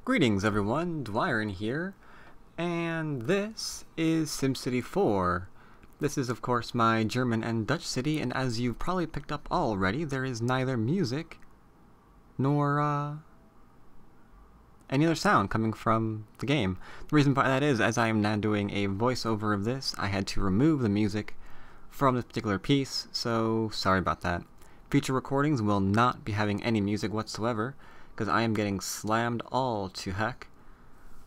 Greetings everyone, Dwyrin here, and this is SimCity 4. This is of course my German and Dutch city, and as you've probably picked up already, there is neither music nor any other sound coming from the game. The reason for that is, as I am now doing a voiceover of this, I had to remove the music from this particular piece, so sorry about that. Future recordings will not be having any music whatsoever, because I am getting slammed all to heck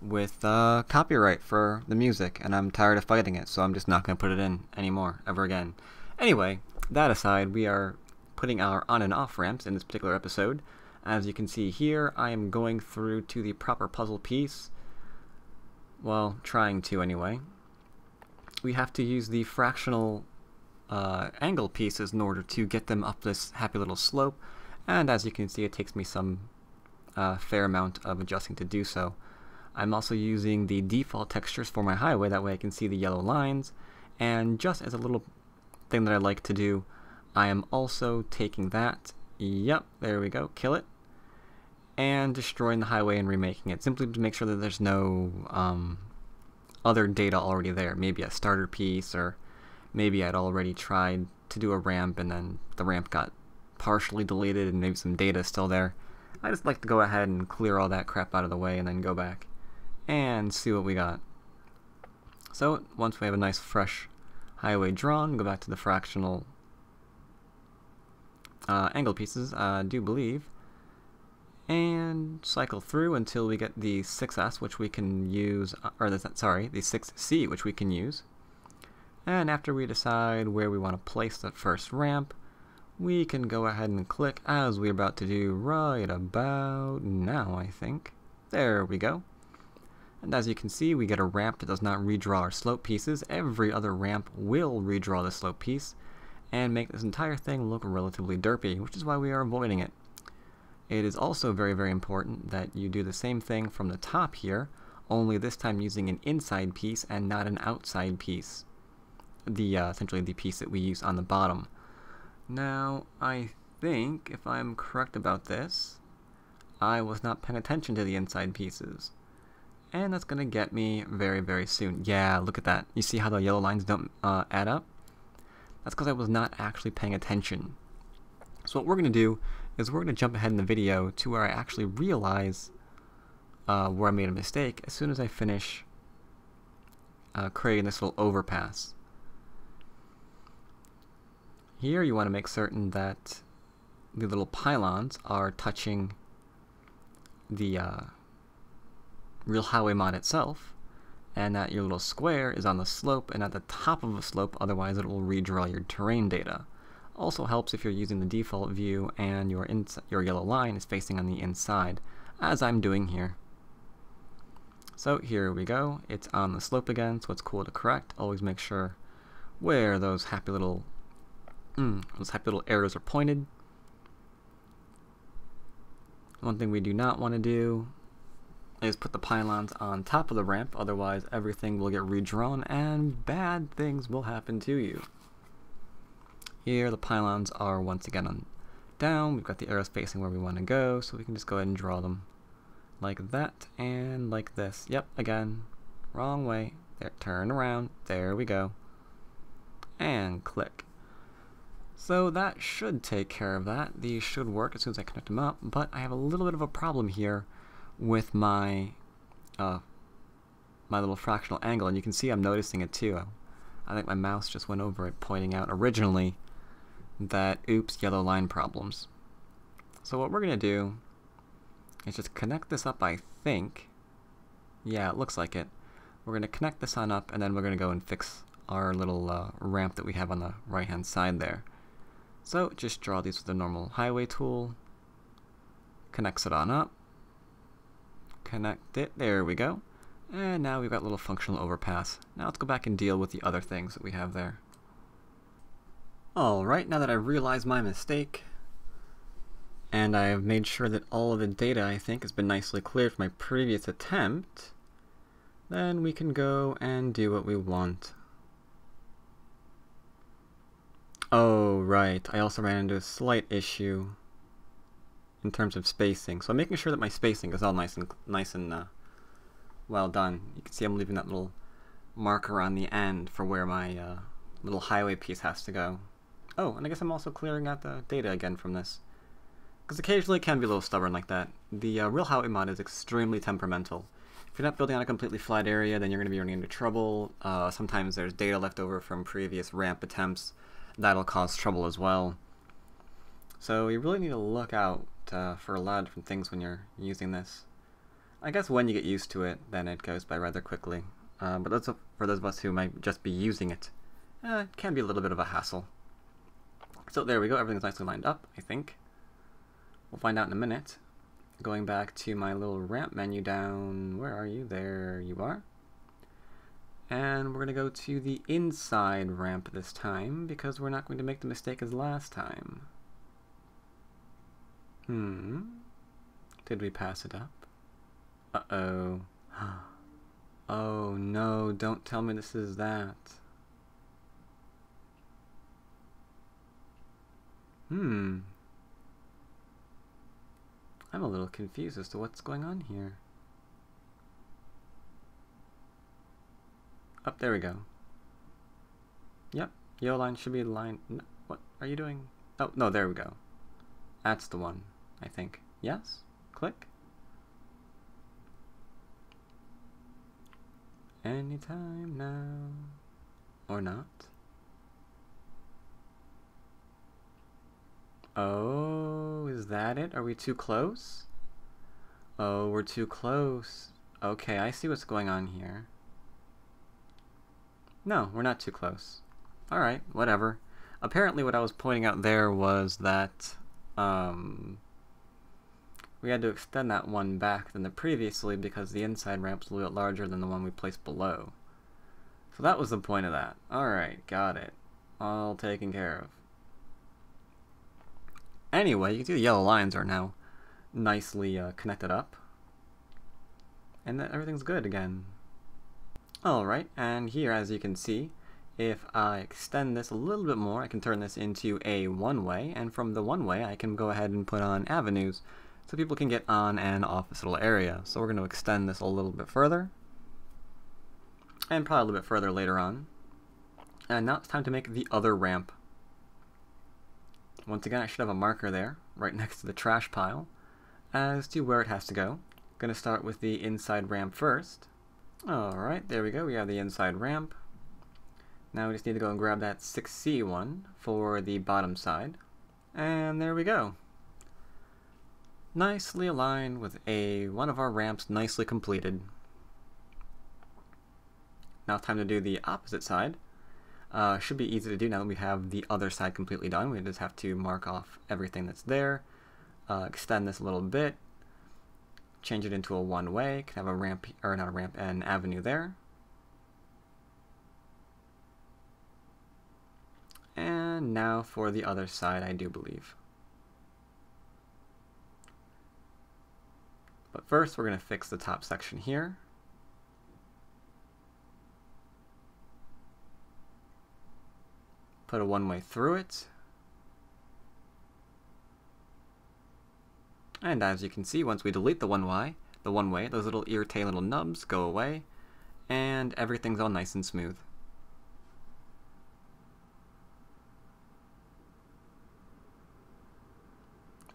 with copyright for the music, and I'm tired of fighting it, so I'm just not going to put it in anymore, ever again. Anyway, that aside, we are putting our on and off ramps in this particular episode. As you can see here, I am going through to the proper puzzle piece. Well, trying to anyway. We have to use the fractional angle pieces in order to get them up this happy little slope, and as you can see, it takes me some fair amount of adjusting to do so. I'm also using the default textures for my highway, that way I can see the yellow lines, and just as a little thing that I like to do, I am also taking that, yep, there we go, kill it, and destroying the highway and remaking it, simply to make sure that there's no other data already there, maybe a starter piece, or maybe I'd already tried to do a ramp and then the ramp got partially deleted and maybe some data is still there. I just like to go ahead and clear all that crap out of the way and then go back and see what we got. So once we have a nice fresh highway drawn, go back to the fractional angle pieces, I do believe, and cycle through until we get the 6S, which we can use, or the 6C, which we can use. And after we decide where we want to place that first ramp, we can go ahead and click, as we're about to do right about now, I think. There we go. And as you can see, we get a ramp that does not redraw our slope pieces. Every other ramp will redraw the slope piece and make this entire thing look relatively derpy, which is why we are avoiding it. It is also very, very important that you do the same thing from the top here, only this time using an inside piece and not an outside piece. Essentially the piece that we use on the bottom. Now, I think, if I'm correct about this, I was not paying attention to the inside pieces. And that's going to get me very, very soon. Yeah, look at that. You see how the yellow lines don't add up? That's because I was not actually paying attention. So what we're going to do is we're going to jump ahead in the video to where I actually realize where I made a mistake as soon as I finish creating this little overpass. Here you want to make certain that the little pylons are touching the real highway mod itself, and that your little square is on the slope and at the top of the slope, otherwise it will redraw your terrain data. Also helps if you're using the default view and your yellow line is facing on the inside, as I'm doing here. So here we go, it's on the slope again, so it's cool to correct. Always make sure where those happy little arrows are pointed. One thing we do not want to do is put the pylons on top of the ramp, otherwise everything will get redrawn and bad things will happen to you. Here the pylons are once again on down, we've got the arrows facing where we want to go, so we can just go ahead and draw them like that and like this. Yep, again, wrong way. There, turn around, there we go. And click. So that should take care of that. These should work as soon as I connect them up, but I have a little bit of a problem here with my my little fractional angle, and you can see I'm noticing it too. I think my mouse just went over it, pointing out originally that oops, yellow line problems. So what we're going to do is just connect this up, I think. Yeah, it looks like it. We're going to connect this on up, and then we're going to go and fix our little ramp that we have on the right hand side there. So just draw these with the normal highway tool, connects it on up, connect it, there we go, and now we've got a little functional overpass. Now let's go back and deal with the other things that we have there. Alright, now that I've realized my mistake, and I've made sure that all of the data I think has been nicely cleared from my previous attempt, then we can go and do what we want. Oh, right. I also ran into a slight issue in terms of spacing. So I'm making sure that my spacing is all nice and well done. You can see I'm leaving that little marker on the end for where my little highway piece has to go. Oh, and I guess I'm also clearing out the data again from this, because occasionally it can be a little stubborn like that. The real highway mod is extremely temperamental. If you're not building on a completely flat area, then you're going to be running into trouble. Sometimes there's data left over from previous ramp attempts. That'll cause trouble as well. So you really need to look out for a lot of different things when you're using this. I guess when you get used to it, then it goes by rather quickly. But that's for those of us who might just be using it, it can be a little bit of a hassle. So there we go, everything's nicely lined up, I think. We'll find out in a minute. Going back to my little ramp menu down, where are you? There you are. And we're going to go to the inside ramp this time, because we're not going to make the mistake as last time. Did we pass it up? Uh-oh. Oh no, don't tell me this is that. I'm a little confused as to what's going on here. Oh, there we go. Yep, yellow line should be the line. No, what are you doing? Oh, no, there we go. That's the one, I think. Yes? Click. Anytime now. Or not. Oh, is that it? Are we too close? Oh, we're too close. Okay, I see what's going on here. No, we're not too close. Alright, whatever. Apparently what I was pointing out there was that we had to extend that one back than the previously because the inside ramp's a little bit larger than the one we placed below. So that was the point of that. Alright, got it. All taken care of. Anyway, you can see the yellow lines are now nicely connected up. And that everything's good again. Alright, and here, as you can see, if I extend this a little bit more, I can turn this into a one-way, and from the one-way I can go ahead and put on avenues so people can get on and off this little area. So we're going to extend this a little bit further, and probably a little bit further later on. And now it's time to make the other ramp. Once again, I should have a marker there, right next to the trash pile, as to where it has to go. Going to start with the inside ramp first. Alright, there we go, we have the inside ramp. Now we just need to go and grab that 6C one for the bottom side. And there we go. Nicely aligned with one of our ramps nicely completed. Now it's time to do the opposite side. Should be easy to do now that we have the other side completely done. We just have to mark off everything that's there. Extend this a little bit. Change it into a one-way. Can have a ramp, or not a ramp, an avenue there. And now for the other side, I do believe. But first, we're going to fix the top section here. Put a one-way through it. And as you can see, once we delete the one-way, those little irritating little nubs go away, and everything's all nice and smooth.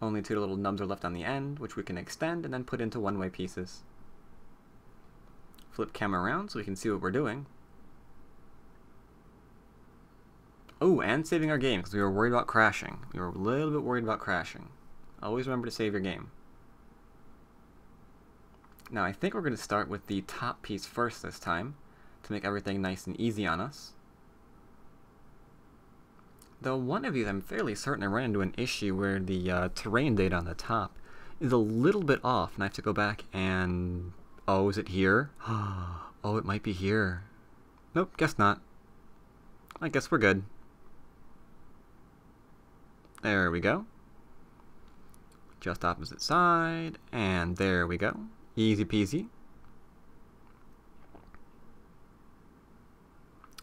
Only two little nubs are left on the end, which we can extend and then put into one-way pieces. Flip camera around so we can see what we're doing. Oh, and saving our game, because we were worried about crashing. We were a little bit worried about crashing. Always remember to save your game. Now I think we're going to start with the top piece first this time, to make everything nice and easy on us. Though one of these I'm fairly certain I ran into an issue where the terrain data on the top is a little bit off, and I have to go back and... Oh, is it here? Oh, it might be here. Nope, guess not. I guess we're good. There we go. Just opposite side, and there we go. Easy peasy.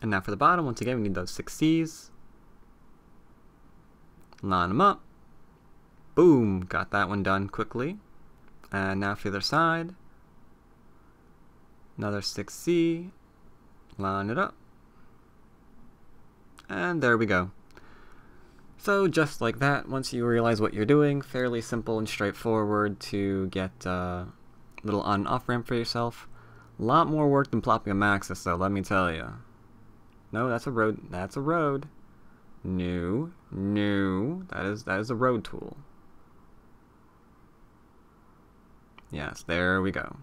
And now for the bottom, once again, we need those 6 C's. Line them up. Boom! Got that one done quickly. And now for the other side. Another 6C. Line it up. And there we go. So just like that, once you realize what you're doing, fairly simple and straightforward to get a little on and off ramp for yourself. A lot more work than plopping a Maxis though, let me tell you. No, that's a road. That's a road. No, that is a road tool. Yes, there we go.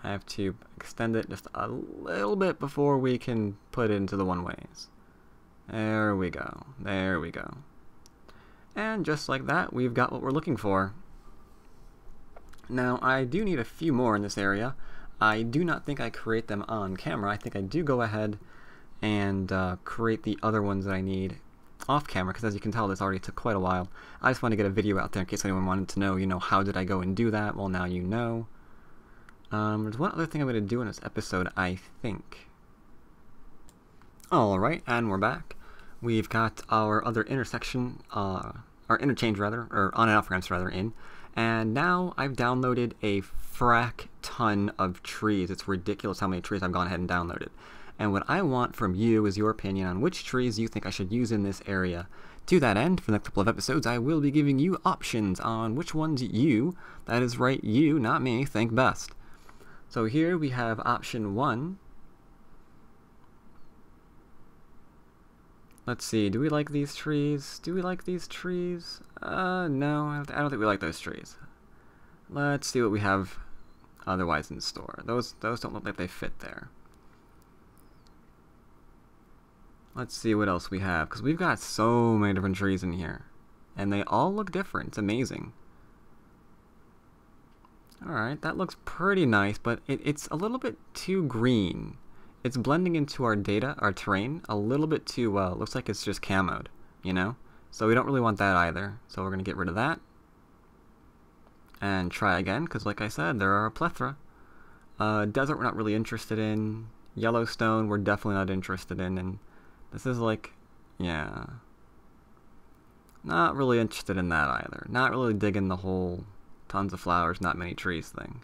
I have to extend it just a little bit before we can put it into the one-ways. There we go. There we go. And just like that, we've got what we're looking for. Now, I do need a few more in this area. I do not think I create them on camera. I think I do go ahead and create the other ones that I need off camera, because as you can tell, this already took quite a while. I just want to get a video out there in case anyone wanted to know, you know, how did I go and do that? Well, now you know. There's one other thing I'm going to do in this episode, I think. Alright, and we're back. We've got our other intersection, our interchange rather, or on and off ramps rather, in. And now I've downloaded a frack ton of trees. It's ridiculous how many trees I've gone ahead and downloaded. And what I want from you is your opinion on which trees you think I should use in this area. To that end, for the next couple of episodes, I will be giving you options on which ones you, that is right, you, not me, think best. So here we have option 1. Let's see, do we like these trees? Do we like these trees? No, I don't think we like those trees. Let's see what we have otherwise in store. Those don't look like they fit there. Let's see what else we have, because we've got so many different trees in here. And they all look different. It's amazing. Alright, that looks pretty nice, but it's a little bit too green. It's blending into our data, our terrain, a little bit too well. It looks like it's just camoed, you know? So we don't really want that either. So we're going to get rid of that. And try again, because like I said, there are a plethora. Desert we're not really interested in. Yellowstone we're definitely not interested in. And this is like, yeah. Not really interested in that either. Not really digging the whole tons of flowers, not many trees thing.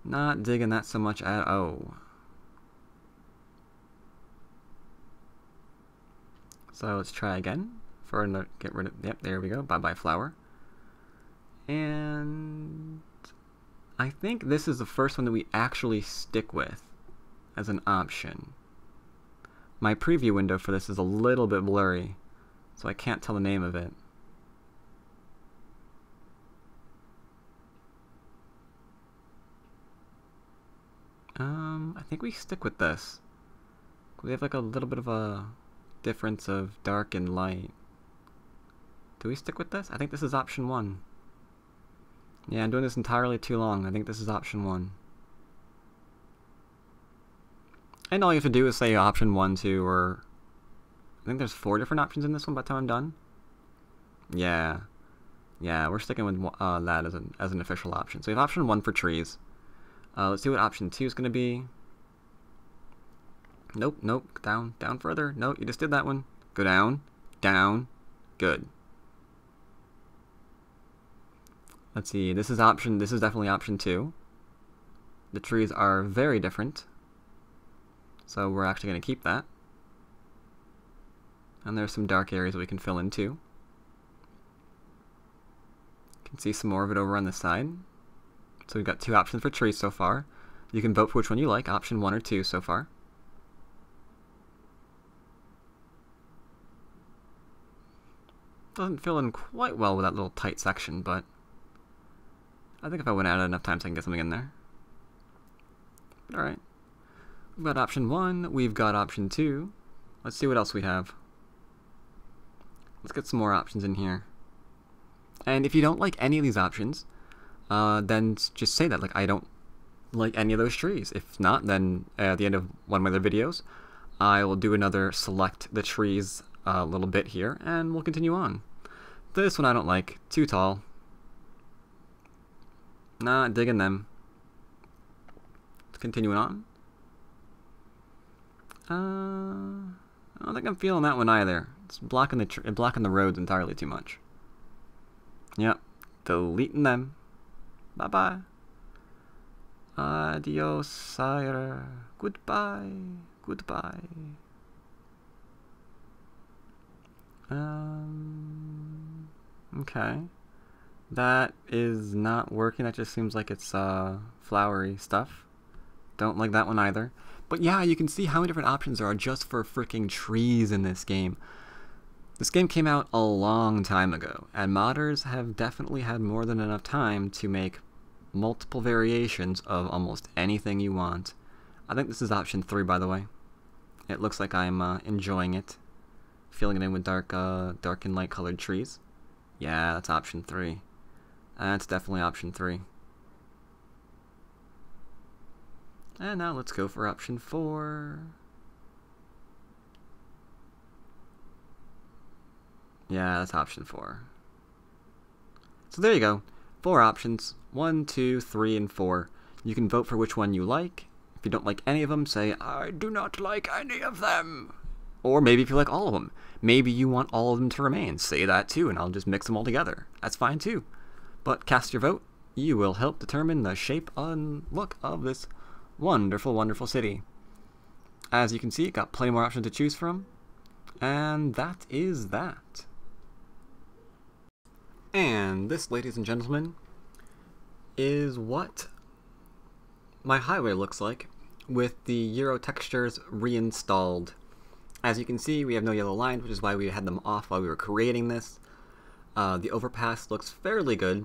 Not digging that so much at all. So let's try again. Get rid of, yep, there we go. Bye-bye flower. And I think this is the first one that we actually stick with as an option. My preview window for this is a little bit blurry, so I can't tell the name of it. I think we stick with this. We have like a little bit of a difference of dark and light. Do we stick with this? I think this is option 1. Yeah, I'm doing this entirely too long. I think this is option 1. And all you have to do is say option 1, 2, or I think there's 4 different options in this one by the time I'm done. Yeah. Yeah, we're sticking with that as an official option. So we have option 1 for trees. Let's see what option 2 is going to be. Nope, nope, down further. Nope, you just did that one. Go down, good. Let's see, this is definitely option 2. The trees are very different. So we're actually going to keep that. And there's some dark areas we can fill in too. You can see some more of it over on this side. So we've got 2 options for trees so far. You can vote for which one you like, option 1 or 2 so far. Doesn't fill in quite well with that little tight section, but I think if I went at it enough times I can get something in there. Alright. We've got option 1, we've got option 2. Let's see what else we have. Let's get some more options in here. And if you don't like any of these options, then just say that, like, I don't like any of those trees. If not, then at the end of one of my other videos, I will do another select the trees a little bit here, and we'll continue on. This one I don't like. Too tall. Not digging them. Continuing on. I don't think I'm feeling that one either. It's blocking the roads entirely too much. Yep, deleting them. Bye-bye. Adios, sire. Goodbye. Goodbye. Okay. That is not working. That just seems like it's flowery stuff. Don't like that one either. But yeah, you can see how many different options there are just for freaking trees in this game. This game came out a long time ago, and modders have definitely had more than enough time to make multiple variations of almost anything you want. I think this is option 3, by the way. It looks like I'm enjoying it. Filling it in with dark and light colored trees. Yeah, that's option 3. That's definitely option 3. And now let's go for option 4. Yeah, that's option 4. So there you go. 4 options. 1, 2, 3, and 4. You can vote for which one you like. If you don't like any of them, say, I do not like any of them. Or maybe if you like all of them. Maybe you want all of them to remain. Say that too, and I'll just mix them all together. That's fine too. But cast your vote. You will help determine the shape and look of this wonderful, wonderful city. As you can see, got plenty more options to choose from. And that is that. And this, ladies and gentlemen, is what my highway looks like with the Euro textures reinstalled. As you can see, we have no yellow lines, which is why we had them off while we were creating this. The overpass looks fairly good.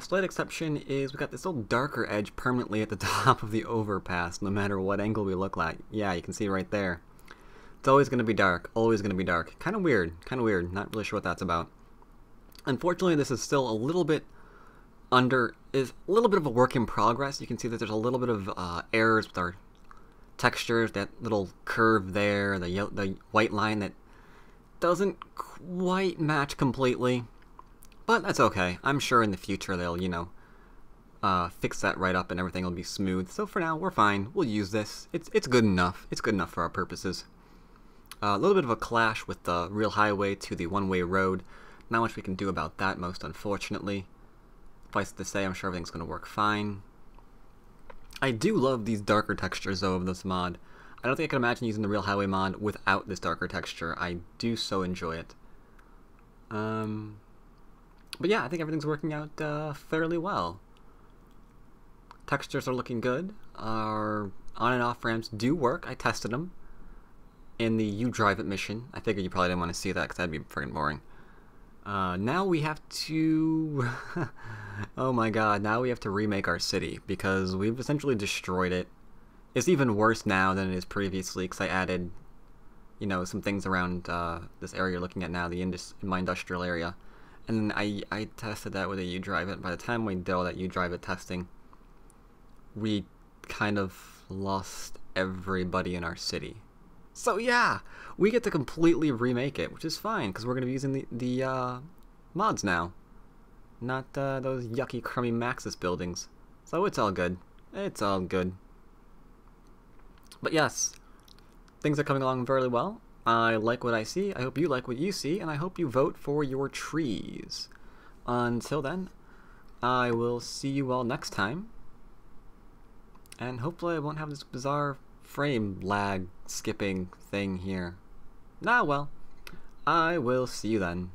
Slight exception is we got this little darker edge permanently at the top of the overpass, no matter what angle we look like. Yeah, you can see right there. It's always going to be dark, always going to be dark. Kind of weird, not really sure what that's about. Unfortunately, this is still a little bit of a work in progress. You can see that there's a little bit of errors with our textures, that little curve there, the white line that doesn't quite match completely. But that's okay. I'm sure in the future they'll, fix that right up and everything will be smooth. So for now, we're fine. We'll use this. It's good enough. It's good enough for our purposes. A little bit of a clash with the real highway to the one-way road. Not much we can do about that, most unfortunately. Suffice to say, I'm sure everything's going to work fine. I do love these darker textures, though, of this mod. I don't think I can imagine using the real highway mod without this darker texture. I do so enjoy it. But yeah, I think everything's working out fairly well. Textures are looking good. Our on and off ramps do work. I tested them in the You Drive It mission. I figured you probably didn't want to see that because that'd be freaking boring. Now we have to... oh my god, now we have to remake our city because we've essentially destroyed it. It's even worse now than it is previously because I added, some things around this area you're looking at now, my industrial area. And then I tested that with a You Drive It. By the time we did all that You Drive It testing, we kind of lost everybody in our city. So yeah, we get to completely remake it, which is fine, because we're going to be using the mods now. Not those yucky, crummy Maxis buildings. So it's all good. It's all good. But yes, things are coming along very well. I like what I see, I hope you like what you see, and I hope you vote for your trees. Until then, I will see you all next time. And hopefully I won't have this bizarre frame lag skipping thing here. Ah well, I will see you then.